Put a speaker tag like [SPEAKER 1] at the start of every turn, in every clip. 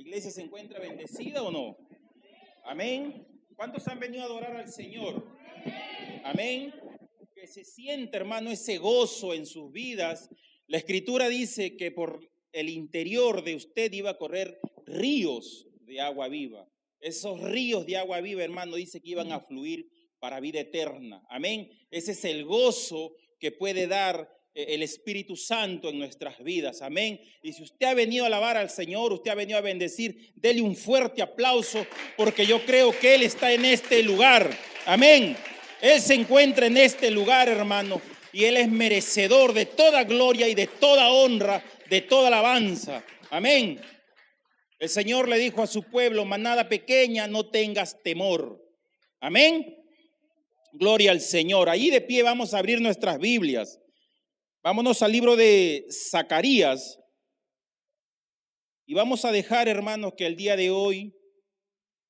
[SPEAKER 1] ¿La iglesia se encuentra bendecida o no? Amén. ¿Cuántos han venido a adorar al Señor? Amén. Que se sienta, hermano, ese gozo en sus vidas. La Escritura dice que por el interior de usted iba a correr ríos de agua viva. Esos ríos de agua viva, hermano, dice que iban a fluir para vida eterna. Amén. Ese es el gozo que puede dar el Espíritu Santo en nuestras vidas. Amén. Y si usted ha venido a alabar al Señor, usted ha venido a bendecir, dele un fuerte aplauso, porque yo creo que Él está en este lugar. Amén. Él se encuentra en este lugar, hermano, y Él es merecedor de toda gloria y de toda honra, de toda alabanza. Amén. El Señor le dijo a su pueblo: manada pequeña, no tengas temor. Amén. Gloria al Señor. Allí de pie vamos a abrir nuestras Biblias. Vámonos al libro de Zacarías y vamos a dejar, hermanos, que el día de hoy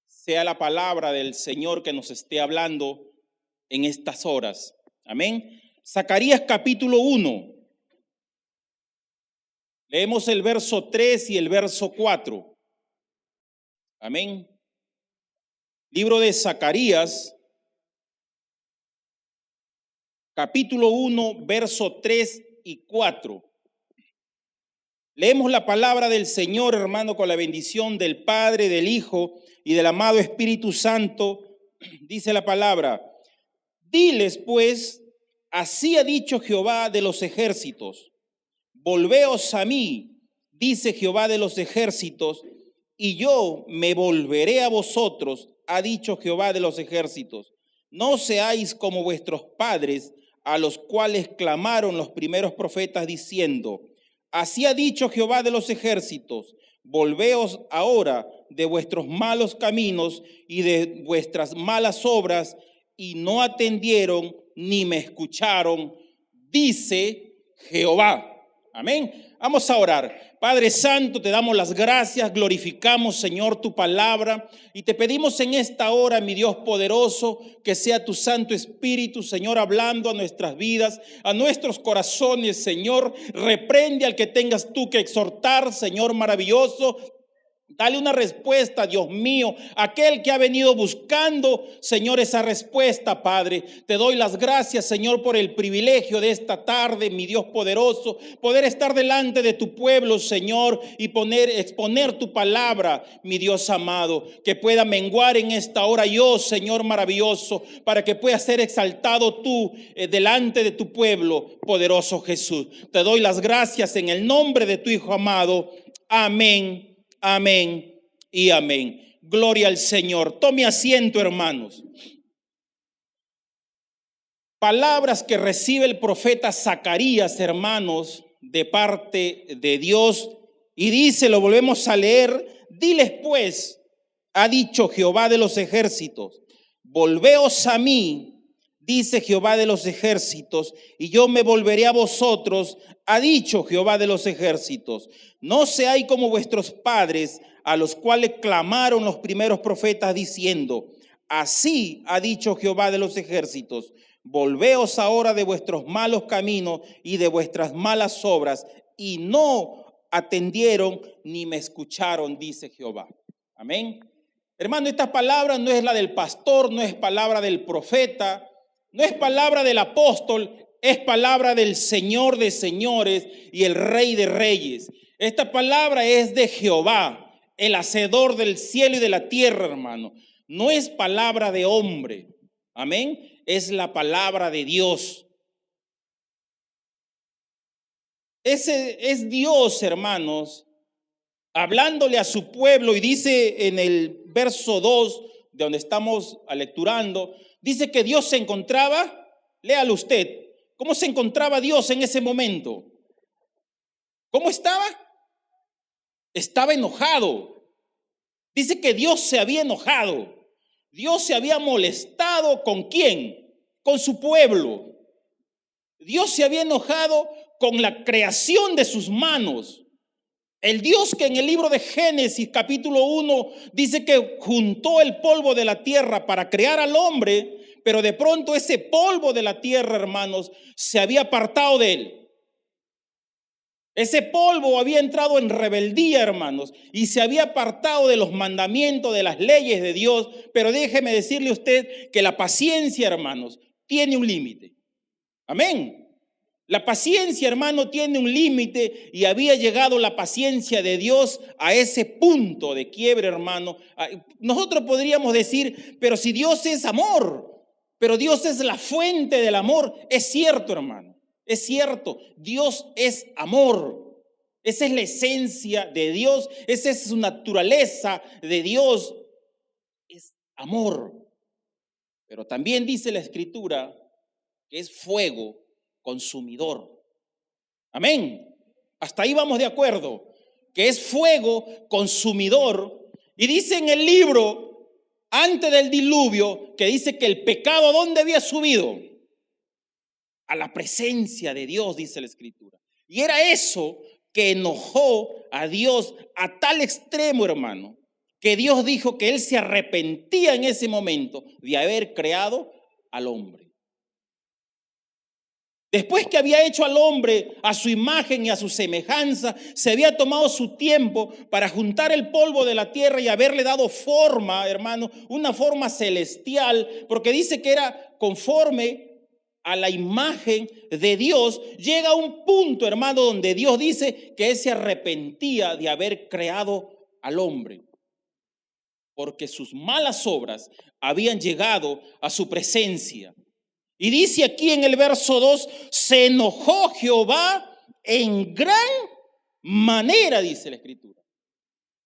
[SPEAKER 1] sea la palabra del Señor que nos esté hablando en estas horas. Amén. Zacarías capítulo 1. Leemos el verso 3 y el verso 4. Amén. Libro de Zacarías capítulo 1, verso 3 y 4. Leemos la palabra del Señor, hermano, con la bendición del Padre, del Hijo y del amado Espíritu Santo. Dice la palabra: diles pues, así ha dicho Jehová de los ejércitos, volveos a mí, dice Jehová de los ejércitos, y yo me volveré a vosotros, ha dicho Jehová de los ejércitos. No seáis como vuestros padres, a los cuales clamaron los primeros profetas diciendo: así ha dicho Jehová de los ejércitos, volveos ahora de vuestros malos caminos y de vuestras malas obras, y no atendieron ni me escucharon, dice Jehová. Amén. Vamos a orar. Padre Santo, te damos las gracias, glorificamos, Señor, tu palabra, y te pedimos en esta hora, mi Dios poderoso, que sea tu Santo Espíritu, Señor, hablando a nuestras vidas, a nuestros corazones, Señor. Reprende al que tengas tú que exhortar, Señor maravilloso. Dale una respuesta, Dios mío, aquel que ha venido buscando, Señor, esa respuesta, Padre. Te doy las gracias, Señor, por el privilegio de esta tarde, mi Dios poderoso, poder estar delante de tu pueblo, Señor, y exponer tu palabra, mi Dios amado, que pueda menguar en esta hora yo, Señor maravilloso, para que pueda ser exaltado tú delante de tu pueblo, poderoso Jesús. Te doy las gracias en el nombre de tu Hijo amado. Amén. Amén y amén. Gloria al Señor. Tome asiento, hermanos. Palabras que recibe el profeta Zacarías, hermanos, de parte de Dios. Y dice, lo volvemos a leer: diles pues, ha dicho Jehová de los ejércitos, volveos a mí, dice Jehová de los ejércitos, y yo me volveré a vosotros, ha dicho Jehová de los ejércitos. No seáis como vuestros padres, a los cuales clamaron los primeros profetas diciendo: así ha dicho Jehová de los ejércitos, volveos ahora de vuestros malos caminos y de vuestras malas obras, y no atendieron ni me escucharon, dice Jehová. Amén. Hermano, esta palabra no es la del pastor, no es palabra del profeta, no es palabra del apóstol, es palabra del Señor de señores y el Rey de reyes. Esta palabra es de Jehová, el hacedor del cielo y de la tierra, hermano. No es palabra de hombre. Amén. Es la palabra de Dios. Ese es Dios, hermanos, hablándole a su pueblo, y dice en el verso 2, de donde estamos lecturando, dice que Dios se encontraba, léalo usted, ¿cómo se encontraba Dios en ese momento? ¿Cómo estaba? Estaba enojado. Dice que Dios se había enojado. Dios se había molestado ¿con quién? Con su pueblo. Dios se había enojado con la creación de sus manos. El Dios que en el libro de Génesis capítulo 1 dice que juntó el polvo de la tierra para crear al hombre, pero de pronto ese polvo de la tierra, hermanos, se había apartado de él. Ese polvo había entrado en rebeldía, hermanos, y se había apartado de los mandamientos, de las leyes de Dios. Pero déjeme decirle a usted que la paciencia, hermanos, tiene un límite. Amén. La paciencia, hermano, tiene un límite, y había llegado la paciencia de Dios a ese punto de quiebre, hermano. Nosotros podríamos decir, pero si Dios es amor, pero Dios es la fuente del amor. Es cierto, hermano, es cierto. Dios es amor. Esa es la esencia de Dios, esa es su naturaleza de Dios, es amor. Pero también dice la Escritura que es fuego consumidor. Amén. Hasta ahí vamos de acuerdo, que es fuego consumidor. Y dice en el libro, antes del diluvio, que dice que el pecado, ¿a dónde había subido? A la presencia de Dios, dice la Escritura. Y era eso que enojó a Dios a tal extremo, hermano, que Dios dijo que Él se arrepentía en ese momento de haber creado al hombre. Después que había hecho al hombre a su imagen y a su semejanza, se había tomado su tiempo para juntar el polvo de la tierra y haberle dado forma, hermano, una forma celestial, porque dice que era conforme a la imagen de Dios. Llega a un punto, hermano, donde Dios dice que Él se arrepentía de haber creado al hombre, porque sus malas obras habían llegado a su presencia. Y dice aquí en el verso 2, se enojó Jehová en gran manera, dice la Escritura.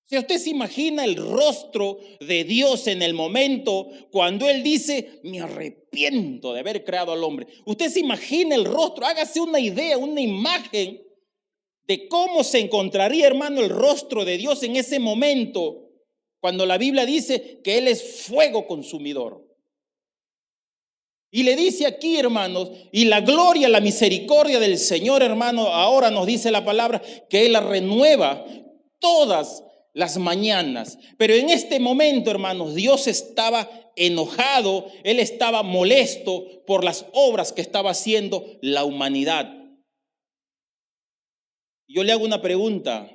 [SPEAKER 1] Si usted se imagina el rostro de Dios en el momento cuando Él dice, me arrepiento de haber creado al hombre. Usted se imagina el rostro, hágase una idea, una imagen de cómo se encontraría, hermano, el rostro de Dios en ese momento, cuando la Biblia dice que Él es fuego consumidor. Y le dice aquí, hermanos, y la gloria, la misericordia del Señor, hermano, ahora nos dice la palabra que Él la renueva todas las mañanas. Pero en este momento, hermanos, Dios estaba enojado, Él estaba molesto por las obras que estaba haciendo la humanidad. Yo le hago una pregunta,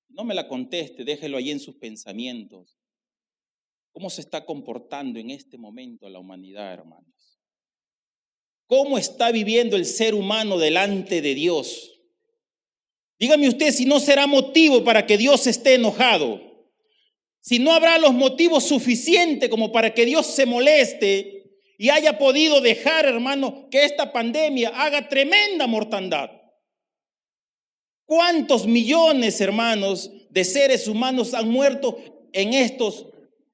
[SPEAKER 1] no me la conteste, déjelo ahí en sus pensamientos. ¿Cómo se está comportando en este momento la humanidad, hermanos? ¿Cómo está viviendo el ser humano delante de Dios? Dígame usted si no será motivo para que Dios esté enojado. Si no habrá los motivos suficientes como para que Dios se moleste y haya podido dejar, hermano, que esta pandemia haga tremenda mortandad. ¿Cuántos millones, hermanos, de seres humanos han muerto en estos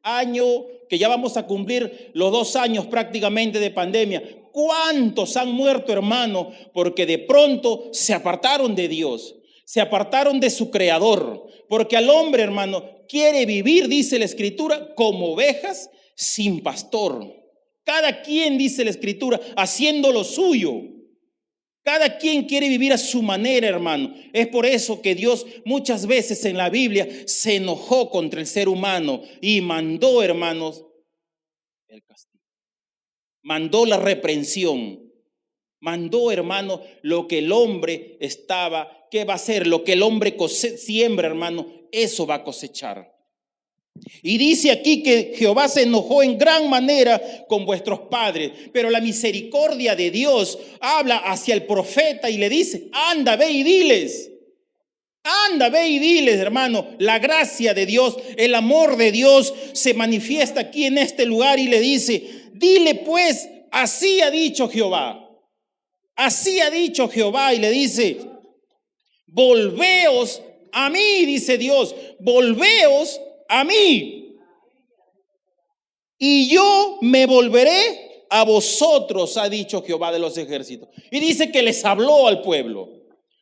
[SPEAKER 1] años que ya vamos a cumplir los 2 años prácticamente de pandemia? ¿Cuántos han muerto, hermano? Porque de pronto se apartaron de Dios, se apartaron de su Creador. Porque al hombre, hermano, quiere vivir, dice la Escritura, como ovejas sin pastor. Cada quien, dice la Escritura, haciendo lo suyo. Cada quien quiere vivir a su manera, hermano. Es por eso que Dios muchas veces en la Biblia se enojó contra el ser humano y mandó, hermanos, el castigo. Mandó la reprensión. Mandó, hermano, lo que el hombre estaba, ¿qué va a hacer? Lo que el hombre siembra, hermano, eso va a cosechar. Y dice aquí que Jehová se enojó en gran manera con vuestros padres, pero la misericordia de Dios habla hacia el profeta y le dice, anda, ve y diles. Anda, ve y diles, hermano. La gracia de Dios, el amor de Dios se manifiesta aquí en este lugar y le dice, dile pues, así ha dicho Jehová. Así ha dicho Jehová, y le dice, volveos a mí, dice Dios, volveos a mí, y yo me volveré a vosotros, ha dicho Jehová de los ejércitos. Y dice que les habló al pueblo.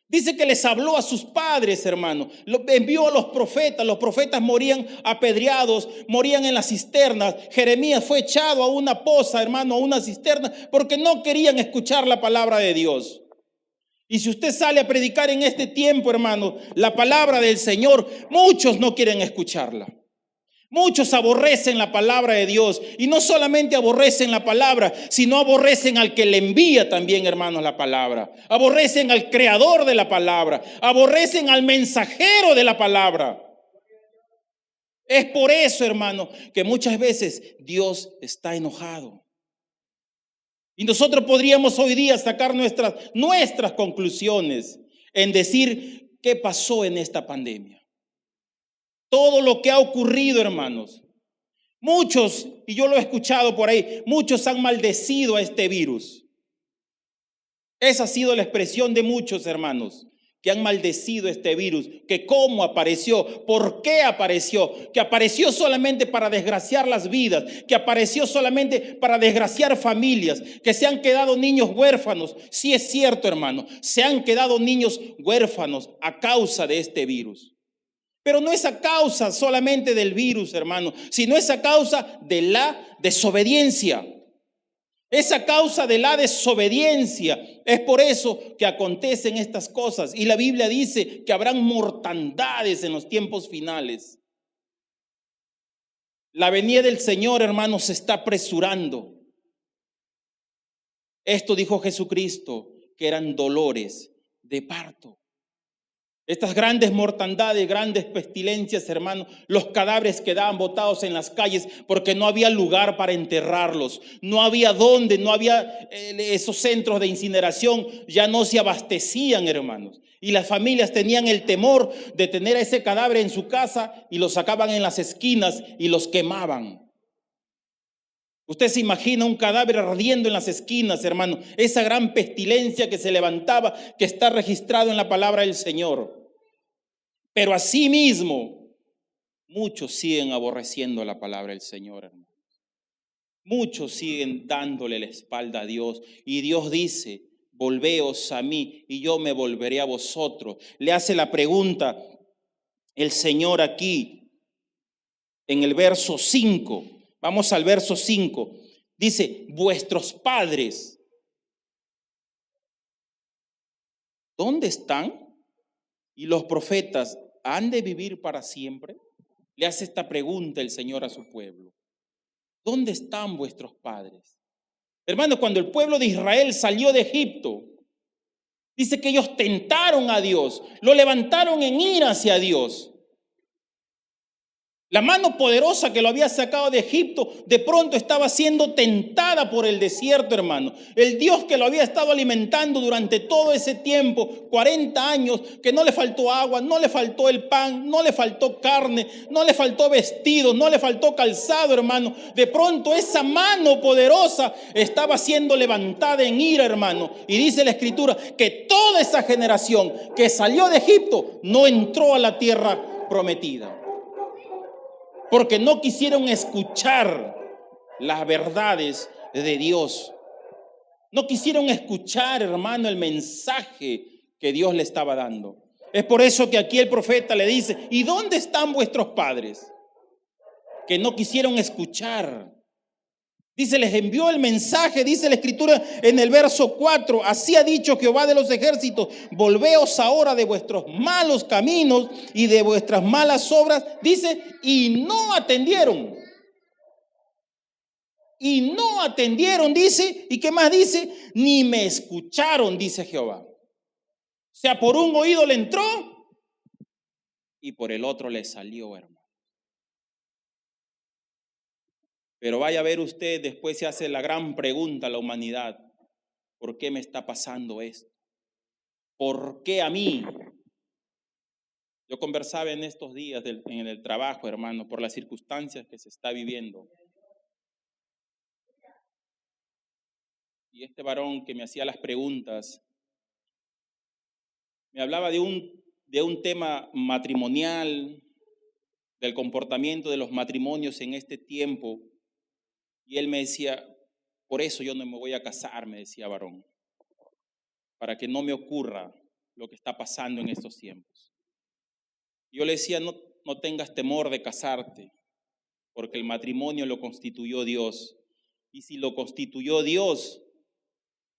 [SPEAKER 1] Dice que les habló a sus padres, hermano. Envió a los profetas morían apedreados, morían en las cisternas. Jeremías fue echado a una poza, hermano, a una cisterna, porque no querían escuchar la palabra de Dios. Y si usted sale a predicar en este tiempo, hermano, la palabra del Señor, muchos no quieren escucharla. Muchos aborrecen la palabra de Dios y no solamente aborrecen la palabra, sino aborrecen al que le envía también, hermanos, la palabra. Aborrecen al creador de la palabra, aborrecen al mensajero de la palabra. Es por eso, hermano, que muchas veces Dios está enojado. Y nosotros podríamos hoy día sacar nuestras conclusiones en decir qué pasó en esta pandemia. Todo lo que ha ocurrido, hermanos. Muchos, y yo lo he escuchado por ahí, muchos han maldecido a este virus. Esa ha sido la expresión de muchos, hermanos, que han maldecido este virus, que cómo apareció, por qué apareció, que apareció solamente para desgraciar las vidas, que apareció solamente para desgraciar familias, que se han quedado niños huérfanos. Sí es cierto, hermano, se han quedado niños huérfanos a causa de este virus. Pero no es a causa solamente del virus, hermano, sino es a causa de la desobediencia. Es a causa de la desobediencia. Es por eso que acontecen estas cosas. Y la Biblia dice que habrán mortandades en los tiempos finales. La venida del Señor, hermano, se está apresurando. Esto dijo Jesucristo, que eran dolores de parto. Estas grandes mortandades, grandes pestilencias, hermanos, los cadáveres quedaban botados en las calles porque no había lugar para enterrarlos. No había dónde, no había esos centros de incineración, ya no se abastecían, hermanos. Y las familias tenían el temor de tener a ese cadáver en su casa y lo sacaban en las esquinas y los quemaban. Usted se imagina un cadáver ardiendo en las esquinas, hermano. Esa gran pestilencia que se levantaba, que está registrado en la palabra del Señor. Pero asimismo, muchos siguen aborreciendo la palabra del Señor, hermano. Muchos siguen dándole la espalda a Dios. Y Dios dice, volveos a mí y yo me volveré a vosotros. Le hace la pregunta el Señor aquí en el verso 5. Vamos al verso 5. Dice, vuestros padres, ¿dónde están? Y los profetas, ¿han de vivir para siempre? Le hace esta pregunta el Señor a su pueblo. ¿Dónde están vuestros padres? Hermano, cuando el pueblo de Israel salió de Egipto, dice que ellos tentaron a Dios, lo levantaron en ira hacia Dios. La mano poderosa que lo había sacado de Egipto de pronto estaba siendo tentada por el desierto, hermano. El Dios que lo había estado alimentando durante todo ese tiempo, 40 años, que no le faltó agua, no le faltó el pan, no le faltó carne, no le faltó vestido, no le faltó calzado, hermano. De pronto esa mano poderosa estaba siendo levantada en ira, hermano. Y dice la Escritura que toda esa generación que salió de Egipto no entró a la tierra prometida. Porque no quisieron escuchar las verdades de Dios. No quisieron escuchar, hermano, el mensaje que Dios le estaba dando. Es por eso que aquí el profeta le dice, ¿y dónde están vuestros padres? Que no quisieron escuchar. Dice, les envió el mensaje, dice la Escritura en el verso 4, así ha dicho Jehová de los ejércitos, volveos ahora de vuestros malos caminos y de vuestras malas obras, dice, y no atendieron. Y no atendieron, dice, ¿y qué más dice? Ni me escucharon, dice Jehová. O sea, por un oído le entró y por el otro le salió, hermano. Pero vaya a ver usted, después se hace la gran pregunta a la humanidad, ¿por qué me está pasando esto? ¿Por qué a mí? Yo conversaba en estos días en el trabajo, hermano, por las circunstancias que se está viviendo. Y este varón que me hacía las preguntas, me hablaba de un tema matrimonial, del comportamiento de los matrimonios en este tiempo. Y él me decía, por eso yo no me voy a casar, me decía varón, para que no me ocurra lo que está pasando en estos tiempos. Yo le decía, no tengas temor de casarte, porque el matrimonio lo constituyó Dios. Y si lo constituyó Dios,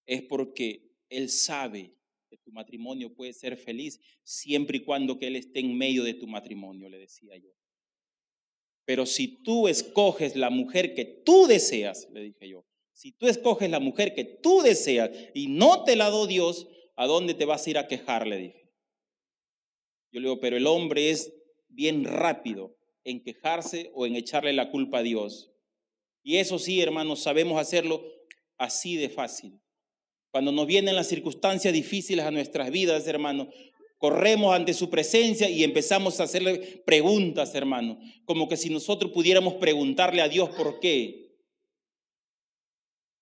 [SPEAKER 1] es porque Él sabe que tu matrimonio puede ser feliz siempre y cuando que Él esté en medio de tu matrimonio, le decía yo. Pero si tú escoges la mujer que tú deseas, le dije yo, si tú escoges la mujer que tú deseas y no te la dio Dios, ¿a dónde te vas a ir a quejar? Le dije. Yo le digo, pero el hombre es bien rápido en quejarse o en echarle la culpa a Dios. Y eso sí, hermanos, sabemos hacerlo así de fácil. Cuando nos vienen las circunstancias difíciles a nuestras vidas, hermanos, corremos ante su presencia y empezamos a hacerle preguntas, hermanos, como que si nosotros pudiéramos preguntarle a Dios por qué.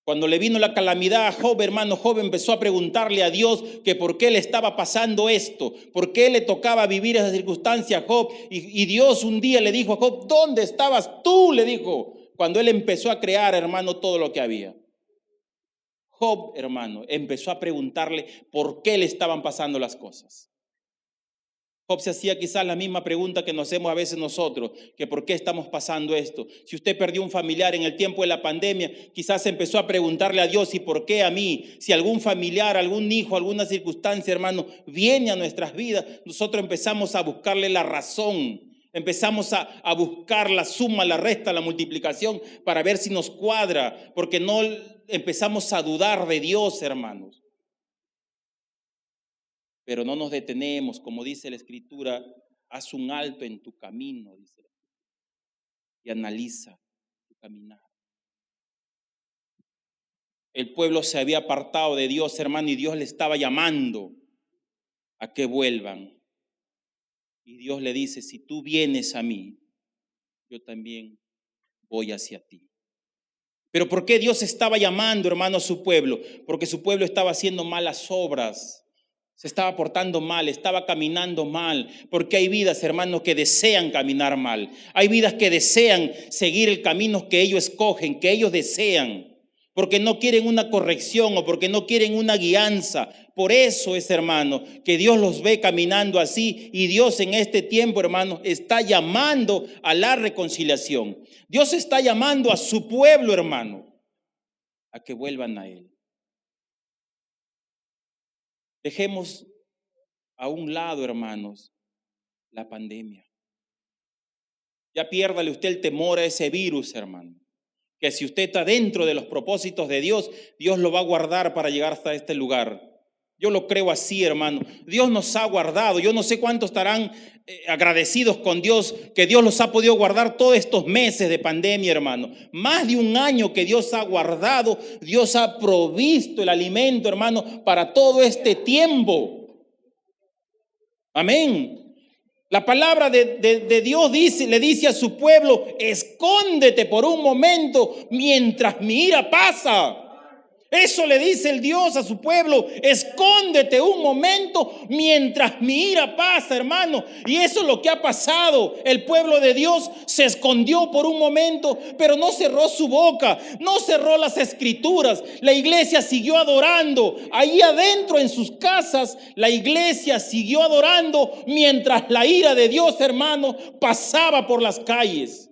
[SPEAKER 1] Cuando le vino la calamidad a Job, hermano, Job empezó a preguntarle a Dios que por qué le estaba pasando esto, por qué le tocaba vivir esa circunstancia a Job. Y Dios un día le dijo a Job, ¿dónde estabas tú? Le dijo, cuando él empezó a crear, hermano, todo lo que había. Job, hermano, empezó a preguntarle por qué le estaban pasando las cosas. Job se hacía quizás la misma pregunta que nos hacemos a veces nosotros, que por qué estamos pasando esto. Si usted perdió un familiar en el tiempo de la pandemia, quizás empezó a preguntarle a Dios, ¿y por qué a mí? Si algún familiar, algún hijo, alguna circunstancia, hermano, viene a nuestras vidas, nosotros empezamos a buscarle la razón. Empezamos a buscar la suma, la resta, la multiplicación para ver si nos cuadra, porque no empezamos a dudar de Dios, hermanos. Pero no nos detenemos, como dice la Escritura, haz un alto en tu camino, dice, y analiza tu caminar. El pueblo se había apartado de Dios, hermano, y Dios le estaba llamando a que vuelvan. Y Dios le dice, si tú vienes a mí, yo también voy hacia ti. Pero ¿por qué Dios estaba llamando, hermano, a su pueblo? Porque su pueblo estaba haciendo malas obras. Se estaba portando mal, estaba caminando mal, porque hay vidas, hermanos, que desean caminar mal. Hay vidas que desean seguir el camino que ellos escogen, que ellos desean, porque no quieren una corrección o porque no quieren una guianza. Por eso es, hermano, que Dios los ve caminando así y Dios en este tiempo, hermano, está llamando a la reconciliación. Dios está llamando a su pueblo, hermano, a que vuelvan a Él. Dejemos a un lado, hermanos, la pandemia. Ya piérdale usted el temor a ese virus, hermano. Que si usted está dentro de los propósitos de Dios, Dios lo va a guardar para llegar hasta este lugar. Yo lo creo así, hermano. Dios nos ha guardado. Yo no sé cuántos estarán agradecidos con Dios, que Dios los ha podido guardar todos estos meses de pandemia, hermano. Más de un año que Dios ha guardado. Dios ha provisto el alimento, hermano, para todo este tiempo. Amén. La palabra de Dios le dice a su pueblo, escóndete por un momento mientras mi ira pasa. Eso le dice el Dios a su pueblo, escóndete un momento mientras mi ira pasa, hermano. Y eso es lo que ha pasado. El pueblo de Dios se escondió por un momento, pero no cerró su boca, no cerró las escrituras. La iglesia siguió adorando. Ahí adentro en sus casas, la iglesia siguió adorando mientras la ira de Dios, hermano, pasaba por las calles.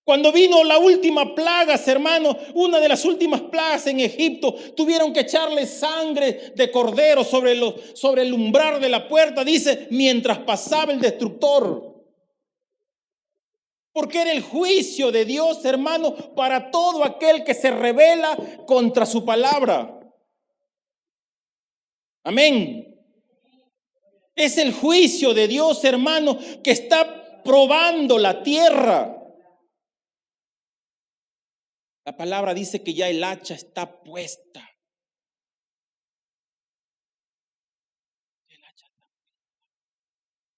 [SPEAKER 1] Cuando vino la última plaga, hermano, una de las últimas plagas en Egipto, tuvieron que echarle sangre de cordero sobre el umbral de la puerta, dice, mientras pasaba el destructor. Porque era el juicio de Dios, hermano, para todo aquel que se rebela contra su palabra. Amén. Es el juicio de Dios, hermano, que está probando la tierra. La palabra dice que ya el hacha está puesta.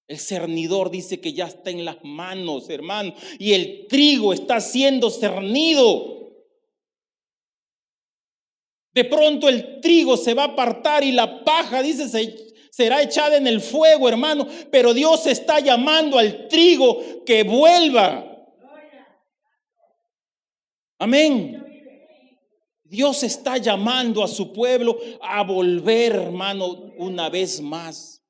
[SPEAKER 1] El cernidor dice que ya está en las manos, hermano, y el trigo está siendo cernido. De pronto el trigo se va a apartar y la paja, dice, será echada en el fuego, hermano, pero Dios está llamando al trigo que vuelva. Amén. Dios está llamando a su pueblo a volver, hermano, una vez más.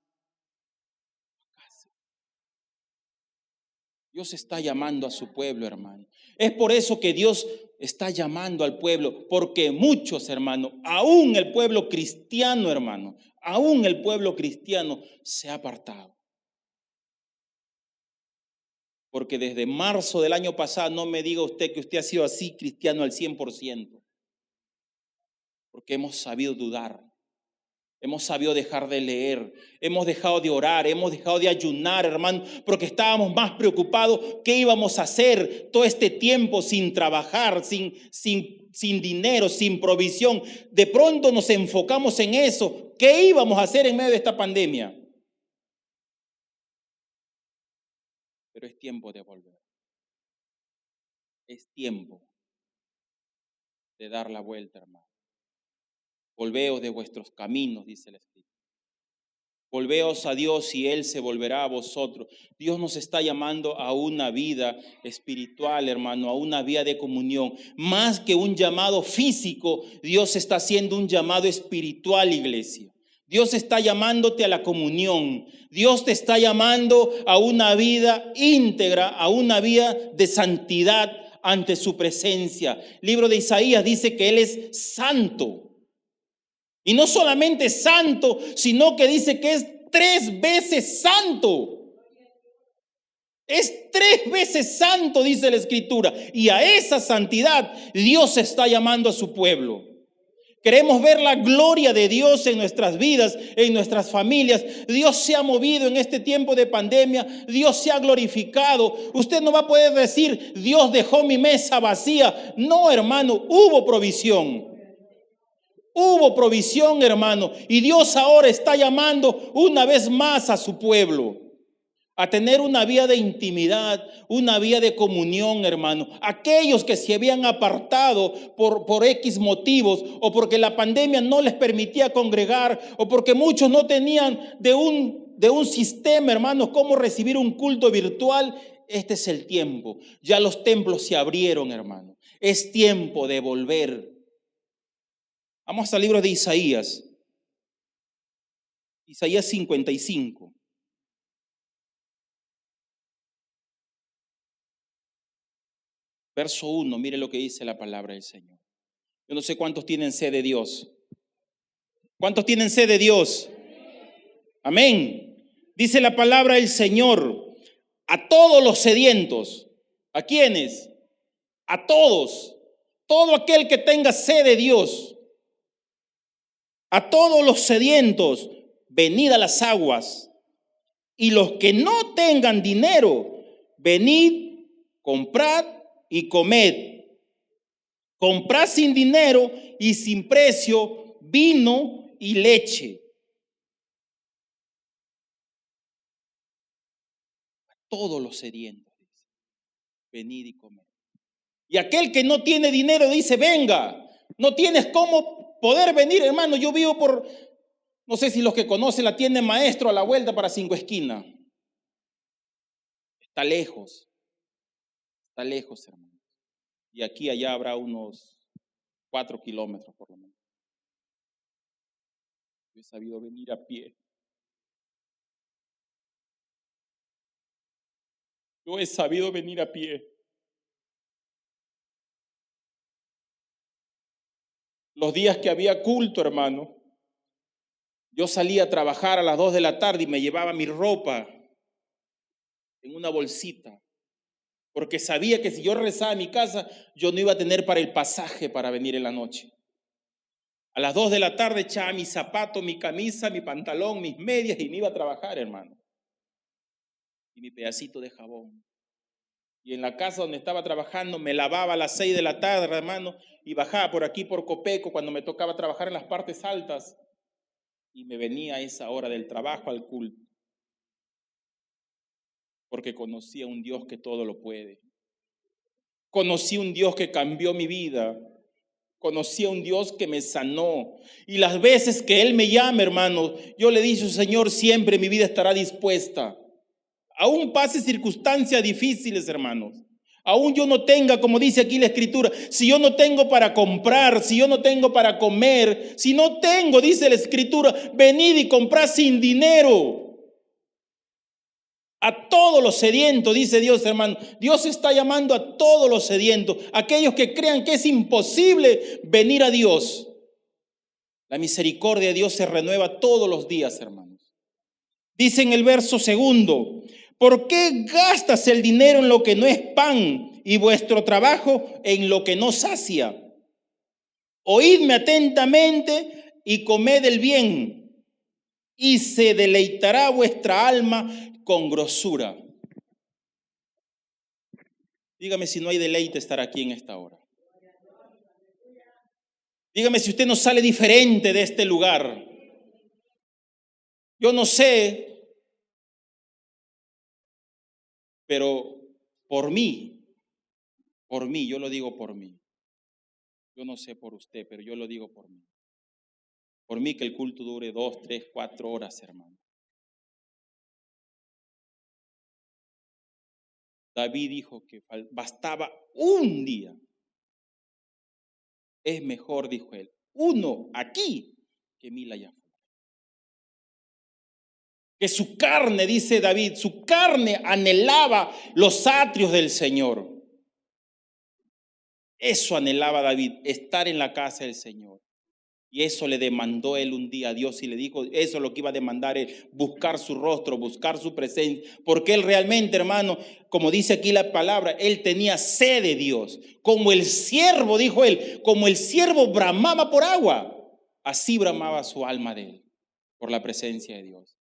[SPEAKER 1] Dios está llamando a su pueblo, hermano. Es por eso que Dios está llamando al pueblo, porque muchos, hermano, aún el pueblo cristiano, hermano, aún el pueblo cristiano se ha apartado. Porque desde marzo del año pasado no me diga usted que usted ha sido así cristiano al 100%. Porque hemos sabido dudar. Hemos sabido dejar de leer, hemos dejado de orar, hemos dejado de ayunar, hermano, porque estábamos más preocupados qué íbamos a hacer todo este tiempo sin trabajar, sin dinero, sin provisión. De pronto nos enfocamos en eso. ¿Qué íbamos a hacer en medio de esta pandemia? Pero es tiempo de volver. Es tiempo de dar la vuelta, hermano. Volveos de vuestros caminos, dice la Escritura. Volveos a Dios y Él se volverá a vosotros. Dios nos está llamando a una vida espiritual, hermano, a una vida de comunión. Más que un llamado físico, Dios está haciendo un llamado espiritual, iglesia. Dios está llamándote a la comunión. Dios te está llamando a una vida íntegra, a una vida de santidad ante su presencia. El libro de Isaías dice que Él es santo. Y no solamente santo, sino que dice que es 3 veces santo. Es 3 veces santo, dice la Escritura. Y a esa santidad Dios está llamando a su pueblo. Queremos ver la gloria de Dios en nuestras vidas, en nuestras familias. Dios se ha movido en este tiempo de pandemia. Dios se ha glorificado. Usted no va a poder decir, Dios dejó mi mesa vacía. No, hermano, hubo provisión. Hubo provisión, hermano, y Dios ahora está llamando una vez más a su pueblo a tener una vida de intimidad, una vida de comunión, hermano. Aquellos que se habían apartado por X motivos, o porque la pandemia no les permitía congregar, o porque muchos no tenían de un sistema, hermano, cómo recibir un culto virtual. Este es el tiempo. Ya los templos se abrieron, hermano. Es tiempo de volver. Vamos al libro de Isaías. Isaías 55. Verso 1, mire lo que dice la palabra del Señor. Yo no sé cuántos tienen sed de Dios. ¿Cuántos tienen sed de Dios? Amén. Dice la palabra del Señor, a todos los sedientos. ¿A quiénes? A todos. Todo aquel que tenga sed de Dios. A todos los sedientos, venid a las aguas. Y los que no tengan dinero, venid, comprad y comed. Comprad sin dinero y sin precio vino y leche. A todos los sedientos, dice, venid y comed. Y aquel que no tiene dinero dice, venga. No tienes cómo poder venir, hermano. Yo vivo por, no sé si los que conocen la tienda Maestro a la vuelta para 5 esquinas. Está lejos, hermano. Y aquí allá habrá unos 4 kilómetros por lo menos. Yo he sabido venir a pie. Yo he sabido venir a pie. Los días que había culto, hermano, yo salía a trabajar a las 2 de la tarde y me llevaba mi ropa en una bolsita, porque sabía que si yo regresaba a mi casa, yo no iba a tener para el pasaje para venir en la noche. A las 2 de la tarde echaba mis zapatos, mi camisa, mi pantalón, mis medias y me iba a trabajar, hermano. Y mi pedacito de jabón. Y en la casa donde estaba trabajando me lavaba a las 6 de la tarde, hermano, y bajaba por aquí por Copeco cuando me tocaba trabajar en las partes altas. Y me venía a esa hora del trabajo al culto. Porque conocí a un Dios que todo lo puede. Conocí a un Dios que cambió mi vida. Conocí a un Dios que me sanó. Y las veces que Él me llama, hermano, yo le dije, Señor, siempre mi vida estará dispuesta. Aún pase circunstancias difíciles, hermanos. Aún yo no tenga, como dice aquí la Escritura, si yo no tengo para comprar, si yo no tengo para comer, si no tengo, dice la Escritura, venid y comprad sin dinero. A todos los sedientos, dice Dios, hermano. Dios está llamando a todos los sedientos, aquellos que crean que es imposible venir a Dios. La misericordia de Dios se renueva todos los días, hermanos. Dice en el verso 2, ¿Por qué gastas el dinero en lo que no es pan y vuestro trabajo en lo que no sacia? Oídme atentamente y comed el bien, y se deleitará vuestra alma con grosura. Dígame si no hay deleite estar aquí en esta hora. Dígame si usted no sale diferente de este lugar. Yo no sé, pero por mí, yo lo digo por mí. Yo no sé por usted, pero yo lo digo por mí. Por mí que el culto dure 2, 3, 4 horas, hermano. David dijo que bastaba un día. Es mejor, dijo él, uno aquí que 1000 allá afuera. Que su carne, dice David, su carne anhelaba los atrios del Señor. Eso anhelaba David, estar en la casa del Señor. Y eso le demandó él un día a Dios y le dijo, eso es lo que iba a demandar él, buscar su rostro, buscar su presencia. Porque él realmente, hermano, como dice aquí la palabra, él tenía sed de Dios. Como el siervo, dijo él, como el siervo bramaba por agua, así bramaba su alma de él, por la presencia de Dios.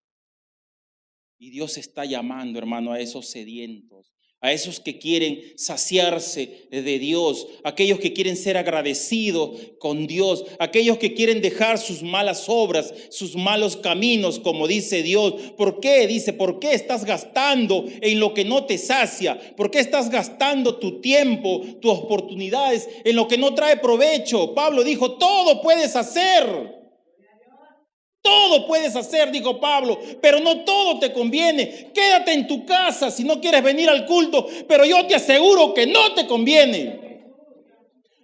[SPEAKER 1] Y Dios está llamando, hermano, a esos sedientos, a esos que quieren saciarse de Dios, aquellos que quieren ser agradecidos con Dios, aquellos que quieren dejar sus malas obras, sus malos caminos, como dice Dios. ¿Por qué? Dice, ¿por qué estás gastando en lo que no te sacia? ¿Por qué estás gastando tu tiempo, tus oportunidades en lo que no trae provecho? Pablo dijo, todo puedes hacer. Todo puedes hacer, dijo Pablo, pero no todo te conviene. Quédate en tu casa si no quieres venir al culto, pero yo te aseguro que no te conviene.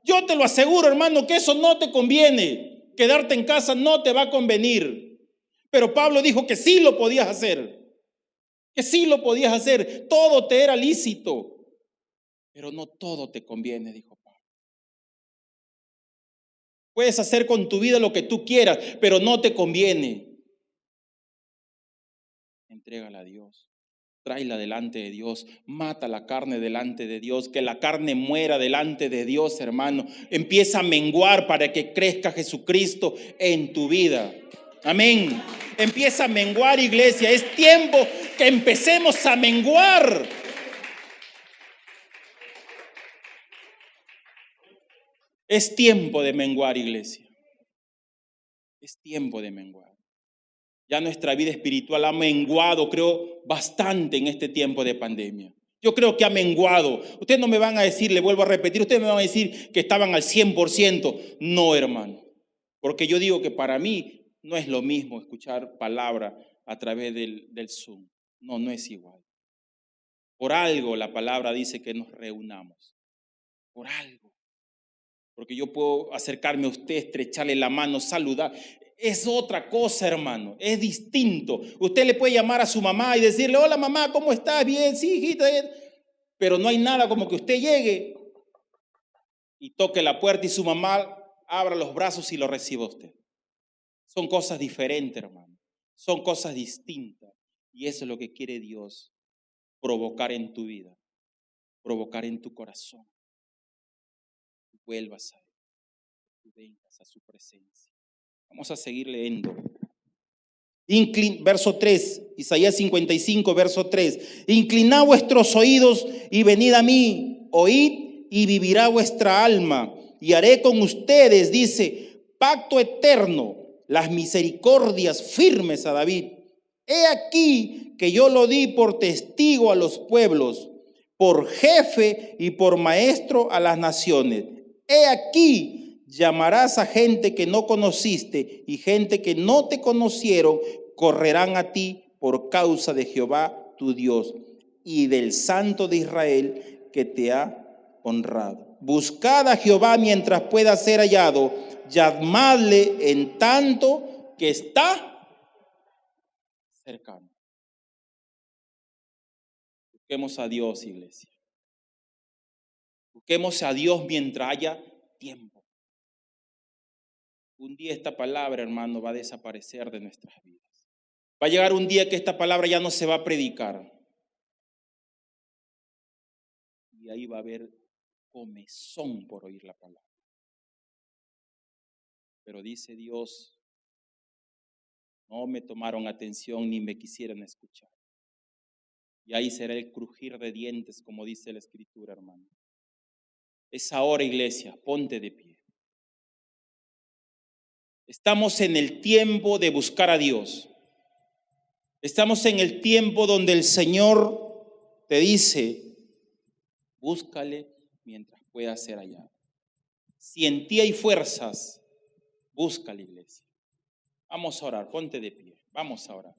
[SPEAKER 1] Yo te lo aseguro, hermano, que eso no te conviene. Quedarte en casa no te va a convenir. Pero Pablo dijo que sí lo podías hacer, que sí lo podías hacer. Todo te era lícito, pero no todo te conviene, dijo Pablo. Puedes hacer con tu vida lo que tú quieras, pero no te conviene. Entrégala a Dios, tráela delante de Dios, mata la carne delante de Dios, que la carne muera delante de Dios, hermano. Empieza a menguar para que crezca Jesucristo en tu vida. Amén. Empieza a menguar, iglesia. Es tiempo que empecemos a menguar. Es tiempo de menguar, iglesia. Es tiempo de menguar. Ya nuestra vida espiritual ha menguado, creo, bastante en este tiempo de pandemia. Yo creo que ha menguado. Ustedes no me van a decir, le vuelvo a repetir, ustedes me van a decir que estaban al 100%. No, hermano. Porque yo digo que para mí no es lo mismo escuchar palabra a través del Zoom. No, no es igual. Por algo la palabra dice que nos reunamos. Por algo. Porque yo puedo acercarme a usted, estrecharle la mano, saludar. Es otra cosa, hermano, es distinto. Usted le puede llamar a su mamá y decirle, hola mamá, ¿cómo estás? Bien, sí, hijita. Pero no hay nada como que usted llegue y toque la puerta y su mamá abra los brazos y lo reciba a usted. Son cosas diferentes, hermano. Son cosas distintas. Y eso es lo que quiere Dios provocar en tu vida, provocar en tu corazón. Que vuelvas a Él, que vengas a su presencia. Vamos a seguir leyendo. Verso 3, Isaías 55, verso 3. Inclinad vuestros oídos y venid a mí, oíd y vivirá vuestra alma. Y haré con ustedes, dice, pacto eterno, las misericordias firmes a David. He aquí que yo lo di por testigo a los pueblos, por jefe y por maestro a las naciones. He aquí llamarás a gente que no conociste y gente que no te conocieron, correrán a ti por causa de Jehová tu Dios y del Santo de Israel que te ha honrado. Buscad a Jehová mientras pueda ser hallado, llamadle en tanto que está cercano. Busquemos a Dios, iglesia. Busquemos a Dios mientras haya tiempo. Un día esta palabra, hermano, va a desaparecer de nuestras vidas. Va a llegar un día que esta palabra ya no se va a predicar. y ahí va a haber comezón por oír la palabra. Pero dice Dios, no me tomaron atención ni me quisieron escuchar. Y ahí será el crujir de dientes, como dice la Escritura, hermano. Es ahora, iglesia, ponte de pie. Estamos en el tiempo de buscar a Dios. Estamos en el tiempo donde el Señor te dice, búscale mientras pueda ser hallado. Si en ti hay fuerzas, busca la iglesia. Vamos a orar, ponte de pie, vamos a orar.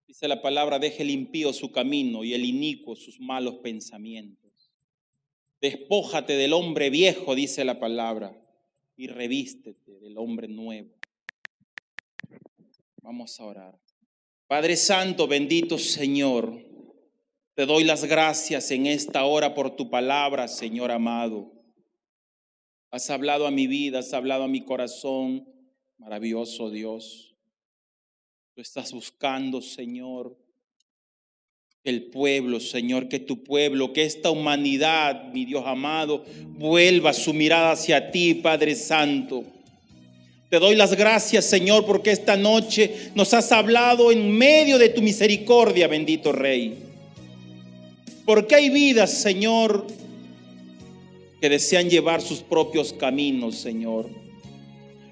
[SPEAKER 1] Dice la palabra, deje el impío su camino y el inicuo sus malos pensamientos. Despójate del hombre viejo, dice la palabra, y revístete del hombre nuevo. Vamos a orar. Padre Santo, bendito Señor, te doy las gracias en esta hora por tu palabra, Señor amado. Has hablado a mi vida, has hablado a mi corazón, maravilloso Dios. Tú estás buscando, Señor, el pueblo, Señor, que tu pueblo, que esta humanidad, mi Dios amado, vuelva su mirada hacia ti, Padre Santo. Te doy las gracias, Señor, porque esta noche nos has hablado en medio de tu misericordia, bendito Rey. Porque hay vidas, Señor, que desean llevar sus propios caminos, Señor.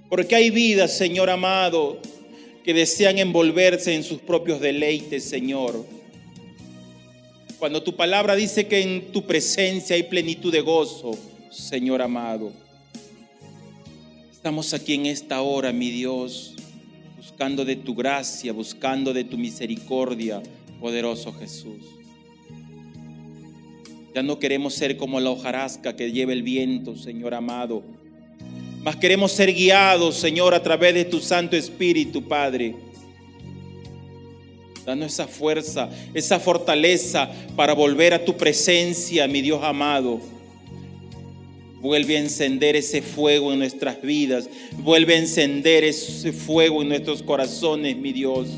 [SPEAKER 1] Porque hay vidas, Señor amado, que desean envolverse en sus propios deleites, Señor. Cuando tu palabra dice que en tu presencia hay plenitud de gozo, Señor amado. Estamos aquí en esta hora, mi Dios, buscando de tu gracia, buscando de tu misericordia, poderoso Jesús. Ya no queremos ser como la hojarasca que lleva el viento, Señor amado. Mas queremos ser guiados, Señor, a través de tu Santo Espíritu, Padre. Danos esa fuerza, esa fortaleza para volver a tu presencia, mi Dios amado. Vuelve a encender ese fuego en nuestras vidas. Vuelve a encender ese fuego en nuestros corazones, mi Dios.